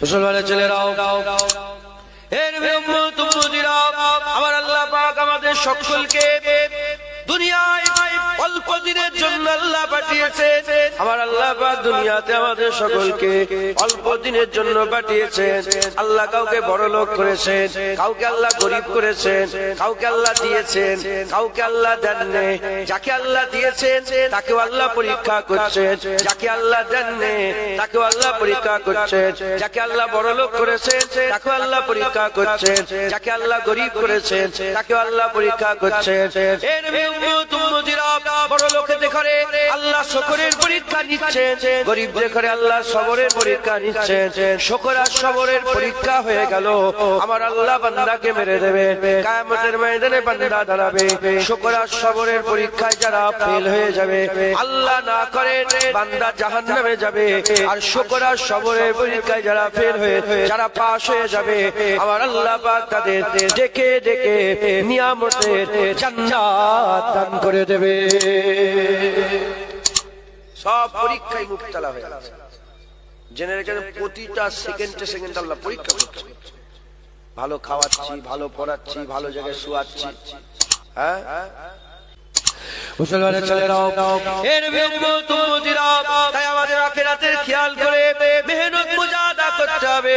মুসলমানের ছেলেরাও এর উম্মত উম্মতিরা, আমার আল্লাহ পাক আমাদের সকলকে দুনিয়ায় অল্প দিনের জন্য আল্লাহ পাঠিয়েছেন। আমার আল্লাহ পাক দুনিয়াতে আমাদের সকলকে অল্প দিনের জন্য পাঠিয়েছেন। আল্লাহ কাউকে বড় লোক করেছেন, কাউকে আল্লাহ গরিব করেছেন, কাউকে আল্লাহ দিয়েছেন, কাউকে আল্লাহ দেননি। যাকে আল্লাহ দিয়েছেন তাকেও আল্লাহ পরীক্ষা করছেন, যাকে আল্লাহ দেননি তাকেও আল্লাহ পরীক্ষা করছেন। যাকে আল্লাহ বড় লোক করেছেন তাকেও আল্লাহ পরীক্ষা করছেন, যাকে আল্লাহ গরিব করেছেন তাকেও আল্লাহ পরীক্ষা করছেন। এর উম্মত উম্মতিরা, বড় লোকেদের ঘরে আল্লাহ শুকরের পরীক্ষা নিচ্ছেন, গরিবদের ঘরে আল্লাহ সবরের পরীক্ষা নিচ্ছেন। শুকর আর সবরের পরীক্ষা হয়ে গেল, আমার আল্লাহ বান্দাকে মেরে দেবে। কিয়ামতের ময়দানে বান্দা দাঁড়াবে, শুকর আর সবরের পরীক্ষায় যারা ফেল হয়ে যাবে, আল্লাহ না করে বান্দা জাহান্নামে যাবে। আর শুকর আর সবরের পরীক্ষায় যারা ফেল হয়ে যারা পাস হয়ে যাবে, আমার আল্লাহ পাক তাদের ডেকে ডেকে নিয়ামতের জান্নাত দান করে দেবে। সব পরীক্ষায় মুবতালা হয়ে আছে। জেনে রেখেছেন প্রতিটা সেকেন্ডে সেকেন্ডে আল্লাহ পরীক্ষা করছে। ভালো খাওয়াচ্ছি, ভালো পড়াচ্ছি, ভালো জায়গায় শুয়াচ্ছি। হ্যাঁ, মুসলমানের ছেলেরাও এর উম্মত উম্মতিরা, তাই আমাদের আখিরাতের খেয়াল করে মেহনত মুজাহাদা করতে হবে।